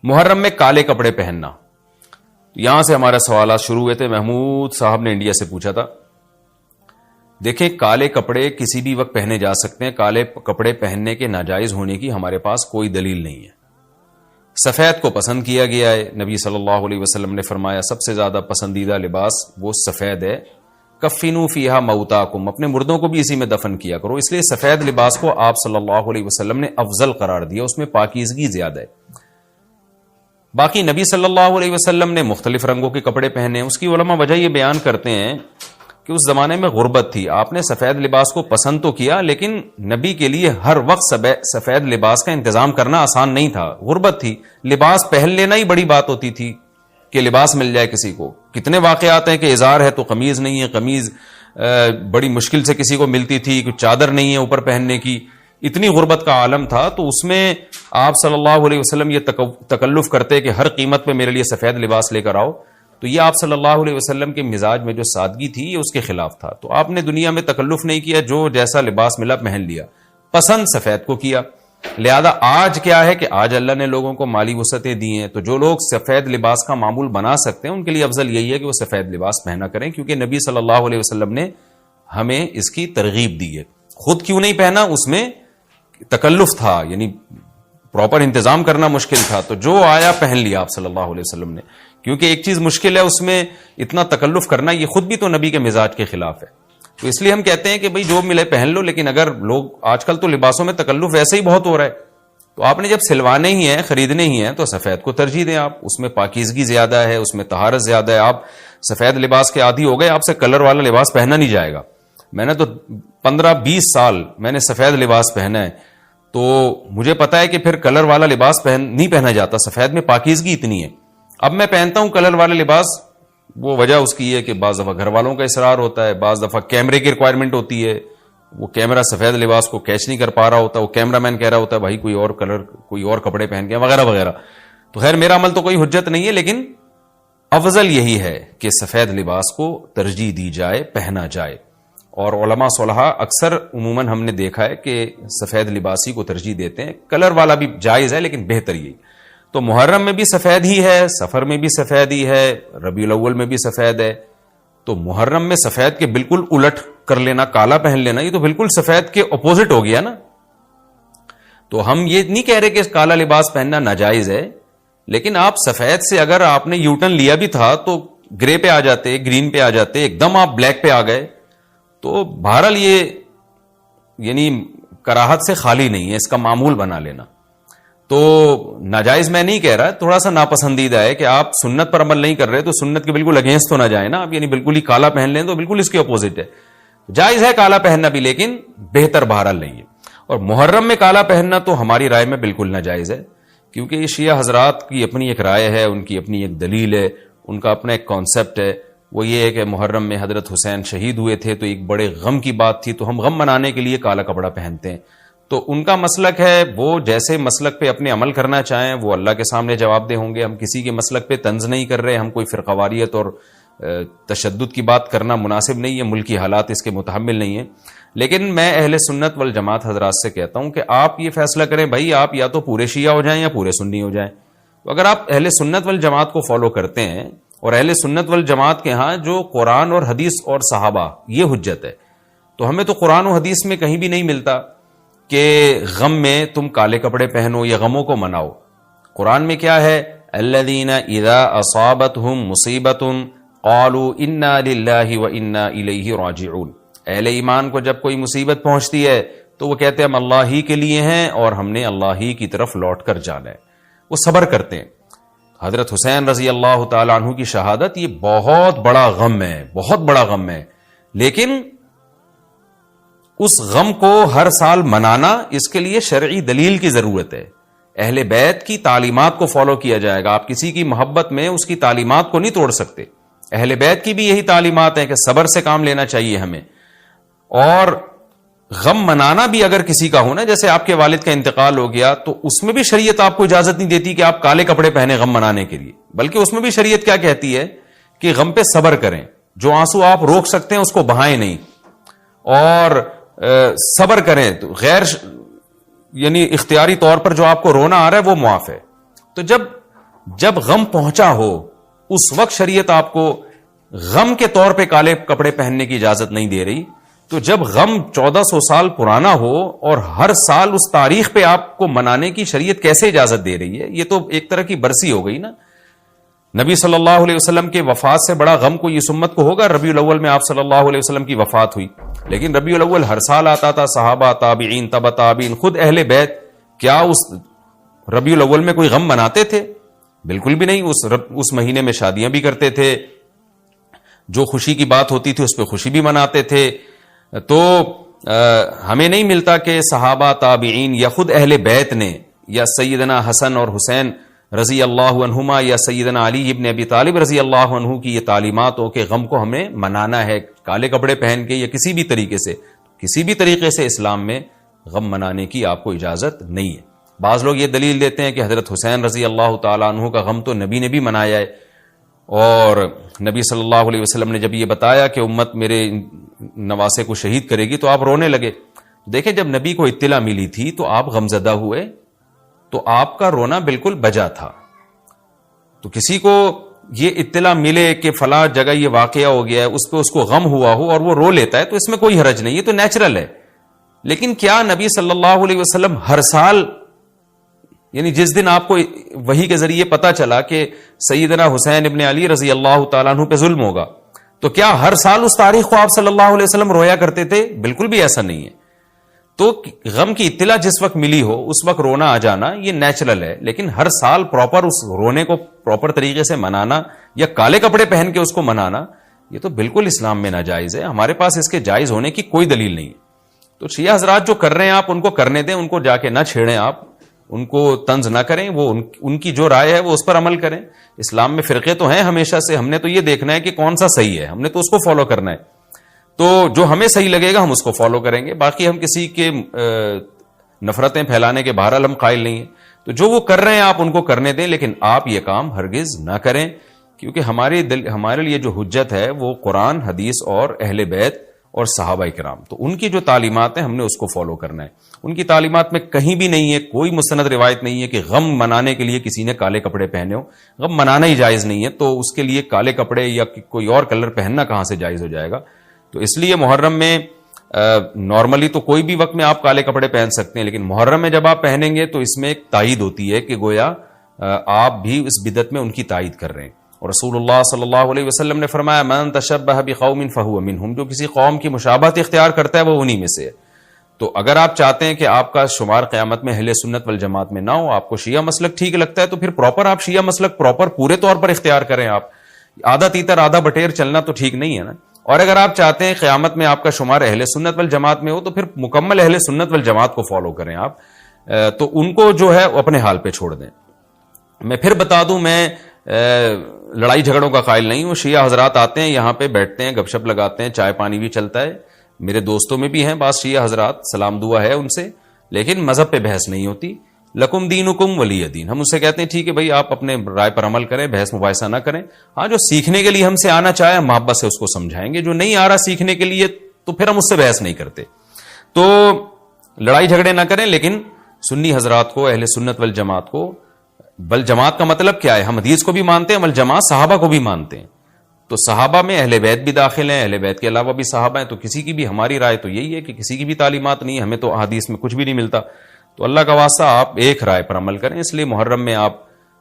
محرم میں کالے کپڑے پہننا، یہاں سے ہمارے سوالات شروع ہوئے تھے. محمود صاحب نے انڈیا سے پوچھا تھا. دیکھیں کالے کپڑے کسی بھی وقت پہنے جا سکتے ہیں. کالے کپڑے پہننے کے ناجائز ہونے کی ہمارے پاس کوئی دلیل نہیں ہے. سفید کو پسند کیا گیا ہے. نبی صلی اللہ علیہ وسلم نے فرمایا سب سے زیادہ پسندیدہ لباس وہ سفید ہے. کفنوا فیہا موتاکم، اپنے مردوں کو بھی اسی میں دفن کیا کرو. اس لیے سفید لباس کو آپ صلی اللہ علیہ وسلم نے افضل قرار دیا، اس میں پاکیزگی زیادہ ہے. باقی نبی صلی اللہ علیہ وسلم نے مختلف رنگوں کے کپڑے پہنے. اس کی علماء وجہ یہ بیان کرتے ہیں کہ اس زمانے میں غربت تھی. آپ نے سفید لباس کو پسند تو کیا، لیکن نبی کے لیے ہر وقت سفید لباس کا انتظام کرنا آسان نہیں تھا. غربت تھی، لباس پہن لینا ہی بڑی بات ہوتی تھی کہ لباس مل جائے کسی کو. کتنے واقعات ہیں کہ ازار ہے تو قمیض نہیں ہے، قمیض بڑی مشکل سے کسی کو ملتی تھی، کوئی چادر نہیں ہے اوپر پہننے کی. اتنی غربت کا عالم تھا، تو اس میں آپ صلی اللہ علیہ وسلم یہ تکلف کرتے کہ ہر قیمت پہ میرے لیے سفید لباس لے کر آؤ. تو یہ آپ صلی اللہ علیہ وسلم کے مزاج میں جو سادگی تھی یہ اس کے خلاف تھا. تو آپ نے دنیا میں تکلف نہیں کیا، جو جیسا لباس ملا پہن لیا. پسند سفید کو کیا. لہذا آج کیا ہے کہ آج اللہ نے لوگوں کو مالی وسعتیں دی ہیں، تو جو لوگ سفید لباس کا معمول بنا سکتے ہیں ان کے لیے افضل یہی ہے کہ وہ سفید لباس پہنا کریں، کیونکہ نبی صلی اللہ علیہ وسلم نے ہمیں اس کی ترغیب دی ہے. خود کیوں نہیں پہنا؟ اس میں تکلف تھا، یعنی پراپر انتظام کرنا مشکل تھا. تو جو آیا پہن لیا آپ صلی اللہ علیہ وسلم نے، کیونکہ ایک چیز مشکل ہے اس میں اتنا تکلف کرنا، یہ خود بھی تو نبی کے مزاج کے خلاف ہے. تو اس لیے ہم کہتے ہیں کہ بھئی جو ملے پہن لو. لیکن اگر لوگ آج کل تو لباسوں میں تکلف ویسے ہی بہت ہو رہا ہے، تو آپ نے جب سلوانے ہی ہیں، خریدنے ہی ہیں، تو سفید کو ترجیح دیں. آپ اس میں پاکیزگی زیادہ ہے، اس میں طہارت زیادہ ہے. آپ سفید لباس کے عادی ہو گئے، آپ سے کلر والا لباس پہنا نہیں جائے گا. میں نے تو 15-20 سال میں نے سفید لباس پہنا ہے، تو مجھے پتا ہے کہ پھر کلر والا لباس نہیں پہنا جاتا. سفید میں پاکیزگی اتنی ہے. اب میں پہنتا ہوں کلر والا لباس، وہ وجہ اس کی ہے کہ بعض دفعہ گھر والوں کا اصرار ہوتا ہے، بعض دفعہ کیمرے کی ریکوائرمنٹ ہوتی ہے، وہ کیمرہ سفید لباس کو کیچ نہیں کر پا رہا ہوتا، وہ کیمرہ مین کہہ رہا ہوتا ہے بھائی کوئی اور کلر، کوئی اور کپڑے پہن کے وغیرہ وغیرہ. تو خیر میرا عمل تو کوئی حجت نہیں ہے، لیکن افضل یہی ہے کہ سفید لباس کو ترجیح دی جائے، پہنا جائے. اور علماء صلحاء اکثر عموماً ہم نے دیکھا ہے کہ سفید لباسی کو ترجیح دیتے ہیں. کلر والا بھی جائز ہے لیکن بہتر یہی. تو محرم میں بھی سفید ہی ہے، سفر میں بھی سفید ہی ہے، ربیع الاول میں بھی سفید ہے. تو محرم میں سفید کے بالکل الٹ کر لینا، کالا پہن لینا، یہ تو بالکل سفید کے اپوزٹ ہو گیا نا. تو ہم یہ نہیں کہہ رہے کہ کالا لباس پہننا ناجائز ہے، لیکن آپ سفید سے اگر آپ نے یوٹرن لیا بھی تھا تو گرے پہ آ جاتے، گرین پہ آ جاتے، ایک دم آپ بلیک پہ آ گئے، تو بہرحال یہ یعنی کراہت سے خالی نہیں ہے، اس کا معمول بنا لینا. تو ناجائز میں نہیں کہہ رہا، تھوڑا سا ناپسندیدہ ہے کہ آپ سنت پر عمل نہیں کر رہے تو سنت کے بالکل اگینسٹ تو نہ جائیں نا آپ، یعنی بالکل ہی کالا پہن لیں تو بالکل اس کے اپوزٹ ہے. جائز ہے کالا پہننا بھی، لیکن بہتر بہرحال نہیں ہے. اور محرم میں کالا پہننا تو ہماری رائے میں بالکل ناجائز ہے، کیونکہ یہ شیعہ حضرات کی اپنی ایک رائے ہے، ان کی اپنی ایک دلیل ہے، ان کا اپنا ایک کانسیپٹ ہے. وہ یہ ہے کہ محرم میں حضرت حسین شہید ہوئے تھے تو ایک بڑے غم کی بات تھی، تو ہم غم منانے کے لیے کالا کپڑا پہنتے ہیں. تو ان کا مسلک ہے، وہ جیسے مسلک پہ اپنے عمل کرنا چاہیں وہ اللہ کے سامنے جواب دہ ہوں گے. ہم کسی کے مسلک پہ طنز نہیں کر رہے، ہم کوئی فرقواریت اور تشدد کی بات کرنا مناسب نہیں ہے، ملکی حالات اس کے متحمل نہیں ہیں. لیکن میں اہل سنت والجماعت حضرات سے کہتا ہوں کہ آپ یہ فیصلہ کریں بھائی، آپ یا تو پورے شیعہ ہو جائیں یا پورے سنی ہو جائیں. تو اگر آپ اہل سنت والجماعت کو فالو کرتے ہیں، اور اہل سنت والجماعت کے ہاں جو قرآن اور حدیث اور صحابہ یہ حجت ہے، تو ہمیں تو قرآن و حدیث میں کہیں بھی نہیں ملتا کہ غم میں تم کالے کپڑے پہنو یا غموں کو مناؤ. قرآن میں کیا ہے؟ الذین اذا اصابتہم مصیبۃ قالوا انا للہ وانا الیہ راجعون. اہل ایمان کو جب کوئی مصیبت پہنچتی ہے تو وہ کہتے ہیں ہم اللہ ہی کے لیے ہیں اور ہم نے اللہ ہی کی طرف لوٹ کر جانا ہے. وہ صبر کرتے ہیں. حضرت حسین رضی اللہ تعالی عنہ کی شہادت یہ بہت بڑا غم ہے، بہت بڑا غم ہے، لیکن اس غم کو ہر سال منانا، اس کے لیے شرعی دلیل کی ضرورت ہے. اہل بیت کی تعلیمات کو فالو کیا جائے گا. آپ کسی کی محبت میں اس کی تعلیمات کو نہیں توڑ سکتے. اہل بیت کی بھی یہی تعلیمات ہیں کہ صبر سے کام لینا چاہیے ہمیں. اور غم منانا بھی اگر کسی کا ہونا، جیسے آپ کے والد کا انتقال ہو گیا، تو اس میں بھی شریعت آپ کو اجازت نہیں دیتی کہ آپ کالے کپڑے پہنے غم منانے کے لیے، بلکہ اس میں بھی شریعت کیا کہتی ہے کہ غم پہ صبر کریں. جو آنسو آپ روک سکتے ہیں اس کو بہائیں نہیں، اور صبر کریں. تو غیر یعنی اختیاری طور پر جو آپ کو رونا آ رہا ہے وہ معاف ہے. تو جب جب غم پہنچا ہو اس وقت شریعت آپ کو غم کے طور پہ کالے کپڑے پہننے کی اجازت نہیں دے رہی، تو جب غم 1400 سال پرانا ہو اور ہر سال اس تاریخ پہ آپ کو منانے کی شریعت کیسے اجازت دے رہی ہے؟ یہ تو ایک طرح کی برسی ہو گئی نا۔ نبی صلی اللہ علیہ وسلم کے وفات سے بڑا غم کو اس امت کو ہوگا ربیع الاول میں آپ صلی اللہ علیہ وسلم کی وفات ہوئی، لیکن ربیع الاول ہر سال آتا تھا، صحابہ، تابعین، تبع تابعین، خود اہل بیت کیا اس ربیع الاول میں کوئی غم مناتے تھے؟ بالکل بھی نہیں۔ اس مہینے میں شادیاں بھی کرتے تھے، جو خوشی کی بات ہوتی تھی اس پہ خوشی بھی مناتے تھے۔ تو ہمیں نہیں ملتا کہ صحابہ، تابعین یا خود اہل بیت نے یا سیدنا حسن اور حسین رضی اللہ عنہما یا سیدنا علی ابن ابی طالب رضی اللہ عنہ کی یہ تعلیمات ہو کہ غم کو ہمیں منانا ہے کالے کپڑے پہن کے یا کسی بھی طریقے سے اسلام میں غم منانے کی آپ کو اجازت نہیں ہے۔ بعض لوگ یہ دلیل دیتے ہیں کہ حضرت حسین رضی اللہ تعالیٰ عنہ کا غم تو نبی نے بھی منایا ہے، اور نبی صلی اللہ علیہ وسلم نے جب یہ بتایا کہ امت میرے نواسے کو شہید کرے گی تو آپ رونے لگے۔ دیکھیں جب نبی کو اطلاع ملی تھی تو آپ غمزدہ ہوئے، تو آپ کا رونا بالکل بجا تھا۔ تو کسی کو یہ اطلاع ملے کہ فلاں جگہ یہ واقعہ ہو گیا ہے، اس پہ اس کو غم ہوا ہو اور وہ رو لیتا ہے تو اس میں کوئی حرج نہیں، یہ تو نیچرل ہے۔ لیکن کیا نبی صلی اللہ علیہ وسلم ہر سال، یعنی جس دن آپ کو وحی کے ذریعے پتا چلا کہ سیدنا حسین ابن علی رضی اللہ تعالیٰ عنہ پہ ظلم ہوگا، تو کیا ہر سال اس تاریخ کو آپ صلی اللہ علیہ وسلم رویا کرتے تھے؟ بالکل بھی ایسا نہیں ہے۔ تو غم کی اطلاع جس وقت ملی ہو اس وقت رونا آ جانا یہ نیچرل ہے، لیکن ہر سال پراپر اس رونے کو پراپر طریقے سے منانا یا کالے کپڑے پہن کے اس کو منانا یہ تو بالکل اسلام میں ناجائز ہے۔ ہمارے پاس اس کے جائز ہونے کی کوئی دلیل نہیں ہے۔ تو شیعہ حضرات جو کر رہے ہیں آپ ان کو کرنے دیں، ان کو جا کے نہ چھیڑیں، آپ ان کو طنز نہ کریں، وہ ان کی جو رائے ہے وہ اس پر عمل کریں۔ اسلام میں فرقے تو ہیں ہمیشہ سے، ہم نے تو یہ دیکھنا ہے کہ کون سا صحیح ہے، ہم نے تو اس کو فالو کرنا ہے۔ تو جو ہمیں صحیح لگے گا ہم اس کو فالو کریں گے، باقی ہم کسی کے نفرتیں پھیلانے کے بہرحال ہم قائل نہیں ہیں۔ تو جو وہ کر رہے ہیں آپ ان کو کرنے دیں، لیکن آپ یہ کام ہرگز نہ کریں، کیونکہ ہمارے لیے جو حجت ہے وہ قرآن، حدیث اور اہل بیت اور صحابہ کرام، تو ان کی جو تعلیمات ہیں ہم نے اس کو فالو کرنا ہے۔ ان کی تعلیمات میں کہیں بھی نہیں ہے، کوئی مستند روایت نہیں ہے کہ غم منانے کے لیے کسی نے کالے کپڑے پہنے ہو۔ غم منانا ہی جائز نہیں ہے، تو اس کے لیے کالے کپڑے یا کوئی اور کلر پہننا کہاں سے جائز ہو جائے گا؟ تو اس لیے محرم میں نارملی تو کوئی بھی وقت میں آپ کالے کپڑے پہن سکتے ہیں، لیکن محرم میں جب آپ پہنیں گے تو اس میں ایک تائید ہوتی ہے کہ گویا آپ بھی اس بدعت میں ان کی تائید کر رہے ہیں۔ اور رسول اللہ صلی اللہ علیہ وسلم نے فرمایا من تشبہ بقوم فہو منہم، جو کسی قوم کی مشابہت اختیار کرتا ہے وہ انہی میں سے ہے۔ تو اگر آپ چاہتے ہیں کہ آپ کا شمار قیامت میں اہل سنت والجماعت میں نہ ہو، آپ کو شیعہ مسلک ٹھیک لگتا ہے، تو پھر پراپر آپ شیعہ مسلک پراپر پورے طور پر اختیار کریں۔ آپ آدھا تیتر آدھا بٹیر چلنا تو ٹھیک نہیں ہے نا۔ اور اگر آپ چاہتے ہیں قیامت میں آپ کا شمار اہل سنت والجماعت میں ہو تو پھر مکمل اہل سنت والجماعت کو فالو کریں آپ، تو ان کو جو ہے اپنے حال پہ چھوڑ دیں۔ میں پھر بتا دوں، میں لڑائی جھگڑوں کا قائل نہیں ہوں۔ شیعہ حضرات آتے ہیں یہاں پہ بیٹھتے ہیں، گپ شپ لگاتے ہیں، چائے پانی بھی چلتا ہے، میرے دوستوں میں بھی ہیں بعض شیعہ حضرات، سلام دعا ہے ان سے، لیکن مذہب پہ بحث نہیں ہوتی۔ لکم دینکم ولی دین، ہم اس سے کہتے ہیں ٹھیک ہے بھائی آپ اپنے رائے پر عمل کریں، بحث مباحثہ نہ کریں۔ ہاں جو سیکھنے کے لیے ہم سے آنا چاہے محبت سے اس کو سمجھائیں گے، جو نہیں آ رہا سیکھنے کے لیے تو پھر ہم اس سے بحث نہیں کرتے۔ تو لڑائی جھگڑے نہ کریں، لیکن سنی حضرات کو، اہل سنت والجماعت کو، بل جماعت کا مطلب کیا ہے؟ ہم حدیث کو بھی مانتے ہیں، بل جماعت صحابہ کو بھی مانتے ہیں۔ تو صحابہ میں اہل بیت بھی داخل ہیں، اہل بیت کے علاوہ بھی صحابہ ہیں، تو کسی کی بھی، ہماری رائے تو یہی ہے کہ کسی کی بھی تعلیمات نہیں ہے، ہمیں تو احادیث میں کچھ بھی نہیں ملتا۔ تو اللہ کا واسطہ آپ ایک رائے پر عمل کریں۔ اس لیے محرم میں آپ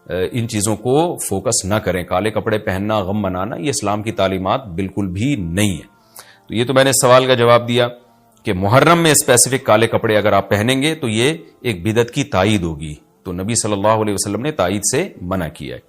ان چیزوں کو فوکس نہ کریں، کالے کپڑے پہننا، غم منانا، یہ اسلام کی تعلیمات بالکل بھی نہیں ہے۔ تو یہ تو میں نے سوال کا جواب دیا کہ محرم میں اسپیسیفک کالے کپڑے اگر آپ پہنیں گے تو یہ ایک بدعت کی تائید ہوگی، تو نبی صلی اللہ علیہ وسلم نے تائید سے منع کیا ہے۔